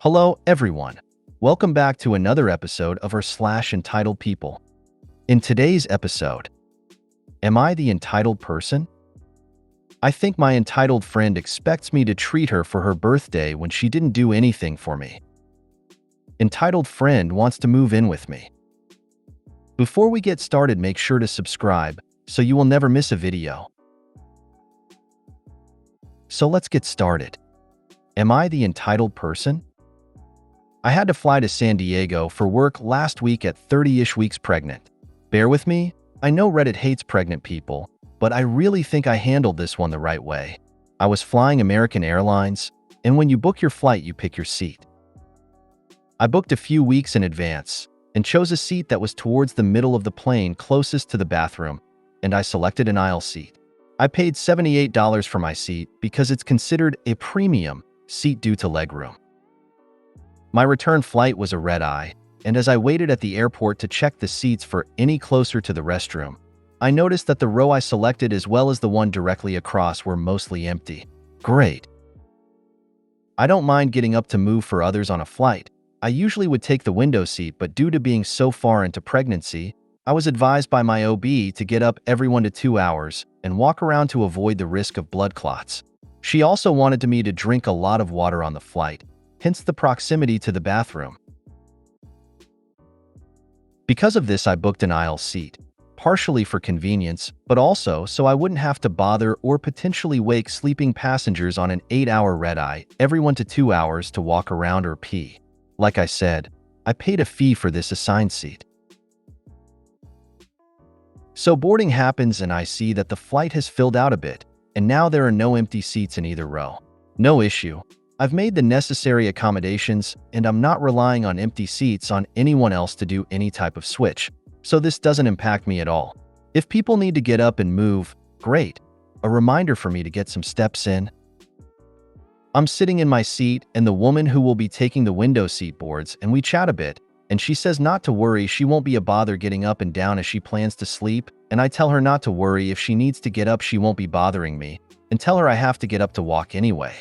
Hello, everyone. Welcome back to another episode of entitled people. In today's episode, am I the entitled person? I think my entitled friend expects me to treat her for her birthday when she didn't do anything for me. Entitled friend wants to move in with me. Before we get started, make sure to subscribe so you will never miss a video. So let's get started. Am I the entitled person? I had to fly to San Diego for work last week at 30-ish weeks pregnant. Bear with me, I know Reddit hates pregnant people, but I really think I handled this one the right way. I was flying American Airlines, and when you book your flight, you pick your seat. I booked a few weeks in advance and chose a seat that was towards the middle of the plane closest to the bathroom, and I selected an aisle seat. I paid $78 for my seat because it's considered a premium seat due to legroom. My return flight was a red-eye, and as I waited at the airport to check the seats for any closer to the restroom, I noticed that the row I selected as well as the one directly across were mostly empty. Great. I don't mind getting up to move for others on a flight. I usually would take the window seat, but due to being so far into pregnancy, I was advised by my OB to get up every 1 to 2 hours and walk around to avoid the risk of blood clots. She also wanted me to drink a lot of water on the flight, hence the proximity to the bathroom. Because of this, I booked an aisle seat, partially for convenience, but also so I wouldn't have to bother or potentially wake sleeping passengers on an 8-hour red-eye every 1 to 2 hours to walk around or pee. Like I said, I paid a fee for this assigned seat. So boarding happens and I see that the flight has filled out a bit, and now there are no empty seats in either row. No issue. I've made the necessary accommodations, and I'm not relying on empty seats on anyone else to do any type of switch, so this doesn't impact me at all. If people need to get up and move, great. A reminder for me to get some steps in. I'm sitting in my seat, and the woman who will be taking the window seat boards, and we chat a bit, and she says not to worry, she won't be a bother getting up and down as she plans to sleep, and I tell her not to worry, if she needs to get up she won't be bothering me, and tell her I have to get up to walk anyway.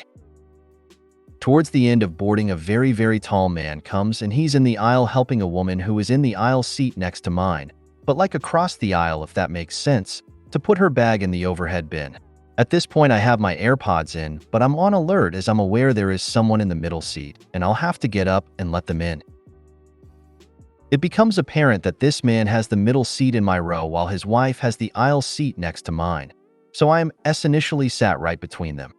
Towards the end of boarding, a very tall man comes and he's in the aisle helping a woman who is in the aisle seat next to mine, but like across the aisle, if that makes sense, to put her bag in the overhead bin. At this point I have my AirPods in, but I'm on alert as I'm aware there is someone in the middle seat, and I'll have to get up and let them in. It becomes apparent that this man has the middle seat in my row while his wife has the aisle seat next to mine, so I am initially sat right between them.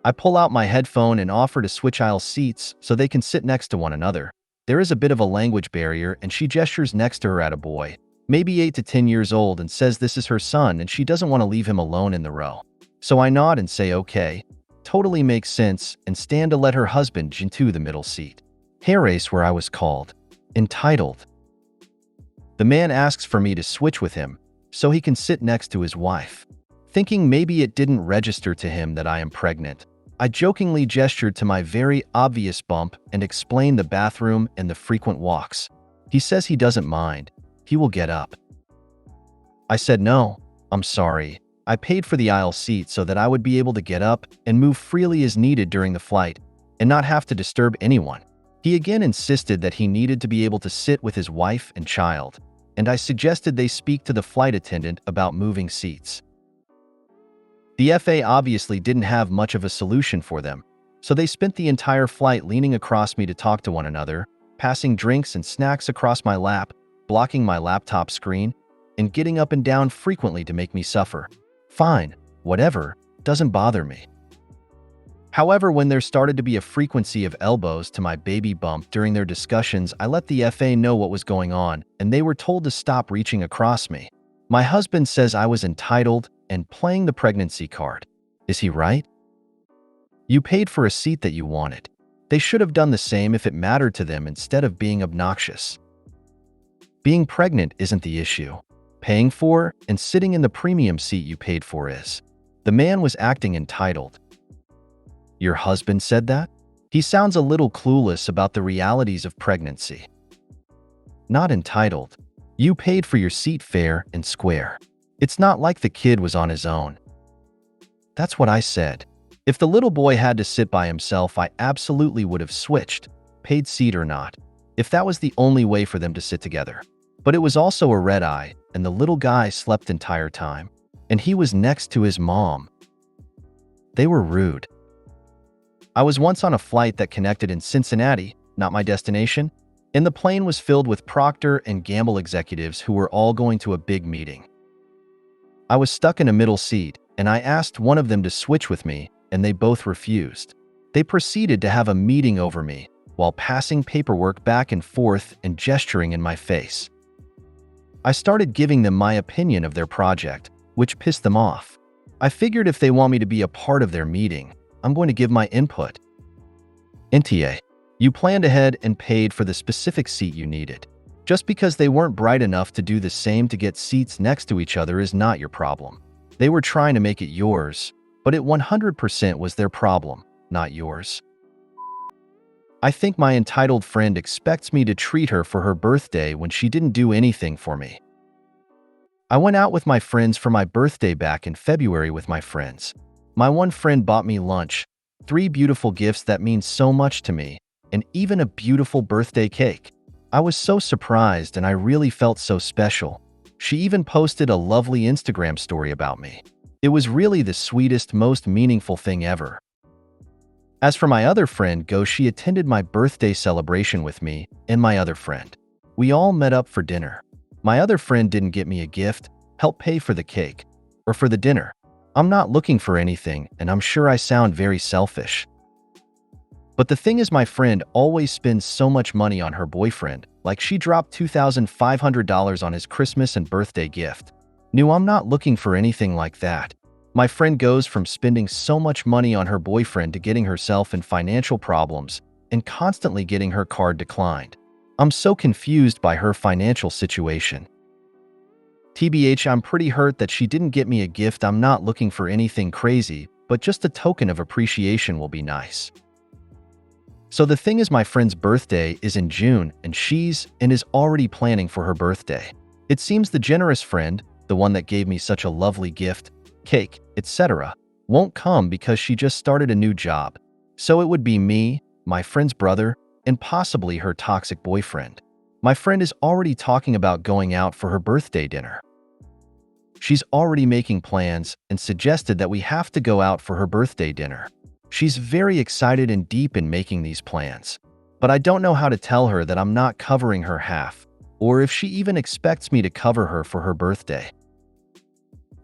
I pull out my headphone and offer to switch aisle seats so they can sit next to one another. There is a bit of a language barrier, and she gestures next to her at a boy, maybe 8 to 10 years old, and says this is her son and she doesn't want to leave him alone in the row. So I nod and say okay, totally makes sense, and stand to let her husband into the middle seat. Hair race where I was called entitled. The man asks for me to switch with him so he can sit next to his wife. Thinking maybe it didn't register to him that I am pregnant, I jokingly gestured to my very obvious bump and explained the bathroom and the frequent walks. He says he doesn't mind. He will get up. I said no, I'm sorry. I paid for the aisle seat so that I would be able to get up and move freely as needed during the flight and not have to disturb anyone. He again insisted that he needed to be able to sit with his wife and child, and I suggested they speak to the flight attendant about moving seats. The FA obviously didn't have much of a solution for them, so they spent the entire flight leaning across me to talk to one another, passing drinks and snacks across my lap, blocking my laptop screen, and getting up and down frequently to make me suffer. Fine, whatever, doesn't bother me. However, when there started to be a frequency of elbows to my baby bump during their discussions, I let the FA know what was going on, and they were told to stop reaching across me. My husband says I was entitled and playing the pregnancy card. Is he right? You paid for a seat that you wanted. They should have done the same if it mattered to them instead of being obnoxious. Being pregnant isn't the issue. Paying for and sitting in the premium seat you paid for is. The man was acting entitled. Your husband said that? He sounds a little clueless about the realities of pregnancy. Not entitled. You paid for your seat fair and square. It's not like the kid was on his own. That's what I said. If the little boy had to sit by himself, I absolutely would have switched, paid seat or not, if that was the only way for them to sit together. But it was also a red eye, and the little guy slept entire time. And he was next to his mom. They were rude. I was once on a flight that connected in Cincinnati, not my destination, and the plane was filled with Procter & Gamble executives who were all going to a big meeting. I was stuck in a middle seat, and I asked one of them to switch with me, and they both refused. They proceeded to have a meeting over me, while passing paperwork back and forth and gesturing in my face. I started giving them my opinion of their project, which pissed them off. I figured if they want me to be a part of their meeting, I'm going to give my input. NTA. You planned ahead and paid for the specific seat you needed. Just because they weren't bright enough to do the same to get seats next to each other is not your problem. They were trying to make it yours, but it 100% was their problem, not yours. I think my entitled friend expects me to treat her for her birthday when she didn't do anything for me. I went out with my friends for my birthday back in February with my friends. My one friend bought me lunch, 3 beautiful gifts that mean so much to me, and even a beautiful birthday cake. I was so surprised and I really felt so special. She even posted a lovely Instagram story about me. It was really the sweetest, most meaningful thing ever. As for my other friend, she attended my birthday celebration with me and my other friend. We all met up for dinner. My other friend didn't get me a gift, help pay for the cake, or for the dinner. I'm not looking for anything, and I'm sure I sound very selfish. But the thing is, my friend always spends so much money on her boyfriend, like she dropped $2,500 on his Christmas and birthday gift. No, I'm not looking for anything like that. My friend goes from spending so much money on her boyfriend to getting herself in financial problems and constantly getting her card declined. I'm so confused by her financial situation. TBH, I'm pretty hurt that she didn't get me a gift. I'm not looking for anything crazy, but just a token of appreciation will be nice. So the thing is, my friend's birthday is in June, and she's already planning for her birthday. It seems the generous friend, the one that gave me such a lovely gift, cake, etc., won't come because she just started a new job. So it would be me, my friend's brother, and possibly her toxic boyfriend. My friend is already talking about going out for her birthday dinner. She's already making plans and suggested that we have to go out for her birthday dinner. She's very excited and deep in making these plans. But I don't know how to tell her that I'm not covering her half, or if she even expects me to cover her for her birthday.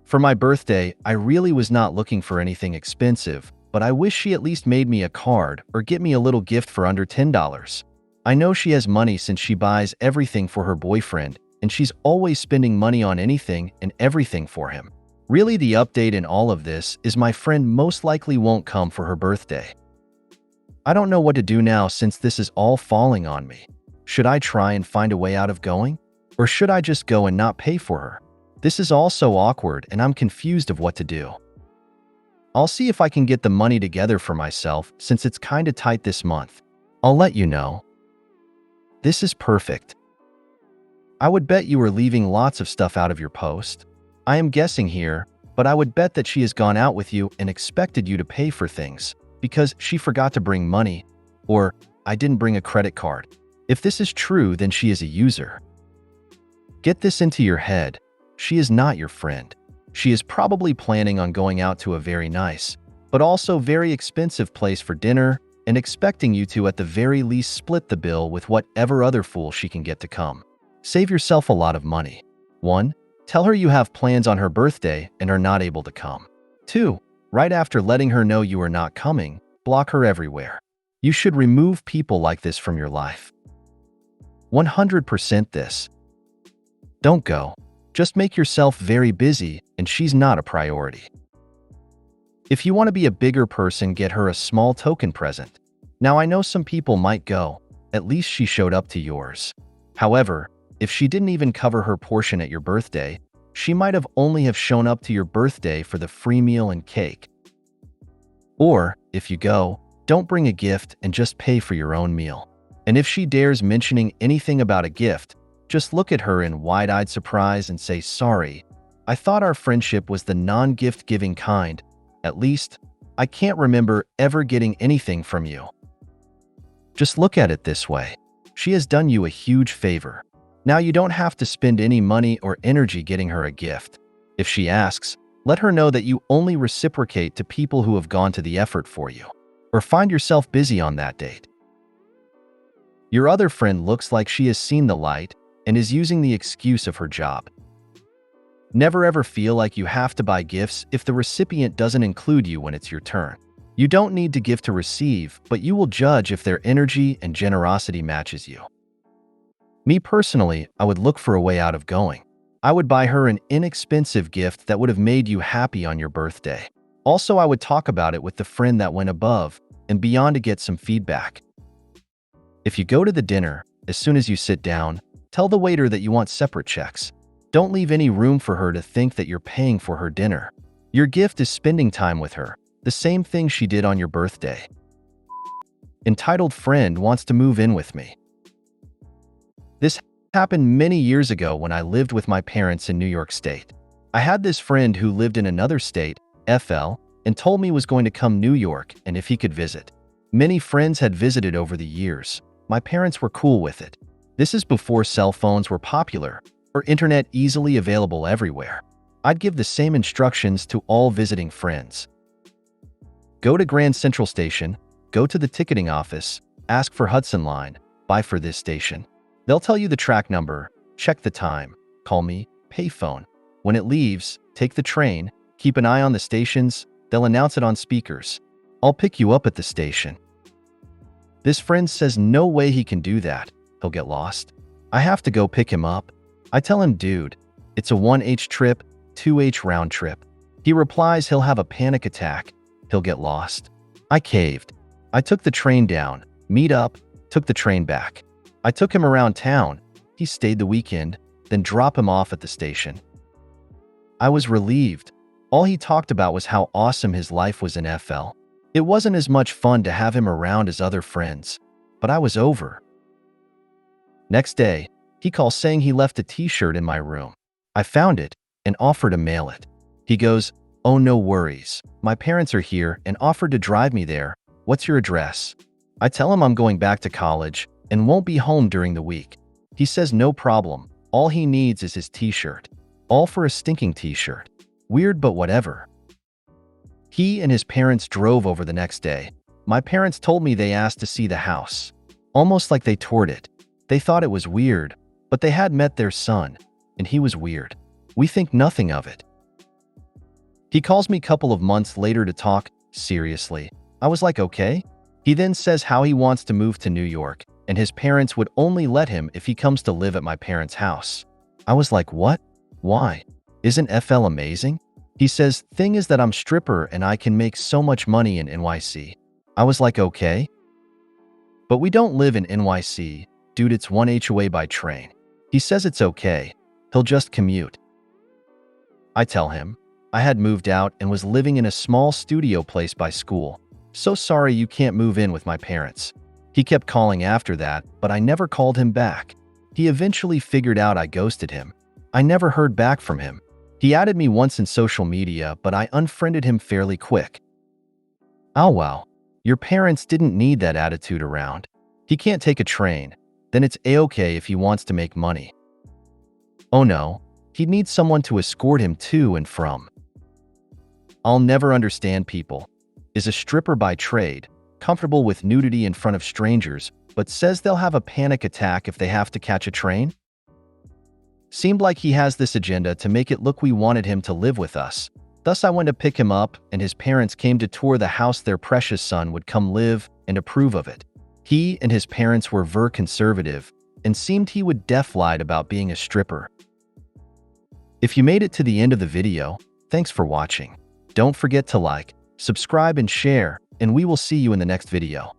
For my birthday, I really was not looking for anything expensive, but I wish she at least made me a card or get me a little gift for under $10. I know she has money since she buys everything for her boyfriend, and she's always spending money on anything and everything for him. Really, the update in all of this is my friend most likely won't come for her birthday. I don't know what to do now since this is all falling on me. Should I try and find a way out of going? Or should I just go and not pay for her? This is all so awkward and I'm confused of what to do. I'll see if I can get the money together for myself since it's kinda tight this month. I'll let you know. This is perfect. I would bet you were leaving lots of stuff out of your post. I am guessing here, but I would bet that she has gone out with you and expected you to pay for things because she forgot to bring money, or I didn't bring a credit card. If this is true, then she is a user. Get this into your head. She is not your friend. She is probably planning on going out to a very nice, but also very expensive place for dinner and expecting you to at the very least split the bill with whatever other fool she can get to come. Save yourself a lot of money. 1. Tell her you have plans on her birthday and are not able to come. 2. Right after letting her know you are not coming, block her everywhere. You should remove people like this from your life. 100% this. Don't go. Just make yourself very busy and she's not a priority. If you want to be a bigger person, get her a small token present. Now I know some people might go, at least she showed up to yours. However, if she didn't even cover her portion at your birthday, she might have only have shown up to your birthday for the free meal and cake. Or, if you go, don't bring a gift and just pay for your own meal. And if she dares mentioning anything about a gift, just look at her in wide-eyed surprise and say, "Sorry, I thought our friendship was the non-gift giving kind. At least, I can't remember ever getting anything from you. Just look at it this way. She has done you a huge favor. Now you don't have to spend any money or energy getting her a gift. If she asks, let her know that you only reciprocate to people who have gone to the effort for you. Or find yourself busy on that date. Your other friend looks like she has seen the light and is using the excuse of her job. Never ever feel like you have to buy gifts if the recipient doesn't include you when it's your turn. You don't need to give to receive, but you will judge if their energy and generosity matches you. Me personally, I would look for a way out of going. I would buy her an inexpensive gift that would have made you happy on your birthday. Also, I would talk about it with the friend that went above and beyond to get some feedback. If you go to the dinner, as soon as you sit down, tell the waiter that you want separate checks. Don't leave any room for her to think that you're paying for her dinner. Your gift is spending time with her, the same thing she did on your birthday. Entitled friend wants to move in with me. This happened many years ago when I lived with my parents in New York State. I had this friend who lived in another state, FL, and told me was going to come New York and if he could visit. Many friends had visited over the years. My parents were cool with it. This is before cell phones were popular or internet easily available everywhere. I'd give the same instructions to all visiting friends. Go to Grand Central Station, go to the ticketing office, ask for Hudson Line, buy for this station. They'll tell you the track number, check the time, call me, payphone. When it leaves, take the train, keep an eye on the stations, they'll announce it on speakers. I'll pick you up at the station. This friend says no way he can do that, he'll get lost. I have to go pick him up. I tell him, dude, it's a 1H trip, 2H round trip. He replies he'll have a panic attack, he'll get lost. I caved. I took the train down, meet up, took the train back. I took him around town. He stayed the weekend, then drop him off at the station. I was relieved. All he talked about was how awesome his life was in FL. It wasn't as much fun to have him around as other friends, but I was over. Next day, he calls saying he left a t-shirt in my room. I found it and offered to mail it. He goes, oh, no worries. My parents are here and offered to drive me there. What's your address? I tell him I'm going back to college and won't be home during the week. He says no problem. All he needs is his t-shirt. All for a stinking t-shirt. Weird, but whatever. He and his parents drove over the next day. My parents told me they asked to see the house. Almost like they toured it. They thought it was weird, but they had met their son, and he was weird. We think nothing of it. He calls me a couple of months later to talk, seriously. I was like, okay. He then says how he wants to move to New York, and his parents would only let him if he comes to live at my parents' house. I was like, what? Why? Isn't FL amazing? He says, thing is that I'm stripper and I can make so much money in NYC. I was like, okay. But we don't live in NYC, dude, it's 1H away by train. He says it's okay. He'll just commute. I tell him, I had moved out and was living in a small studio place by school. So sorry you can't move in with my parents. He kept calling after that, but I never called him back. He eventually figured out I ghosted him. I never heard back from him. He added me once in social media, but I unfriended him fairly quick. Oh wow, your parents didn't need that attitude around. He can't take a train, then it's a-okay if he wants to make money. Oh no, he'd need someone to escort him to and from. I'll never understand people. Is a stripper by trade, comfortable with nudity in front of strangers, but says they'll have a panic attack if they have to catch a train? Seemed like he has this agenda to make it look we wanted him to live with us. Thus I went to pick him up and his parents came to tour the house their precious son would come live and approve of it. He and his parents were very conservative and seemed he would lied about being a stripper. If you made it to the end of the video, thanks for watching. Don't forget to like, subscribe and share, and we will see you in the next video.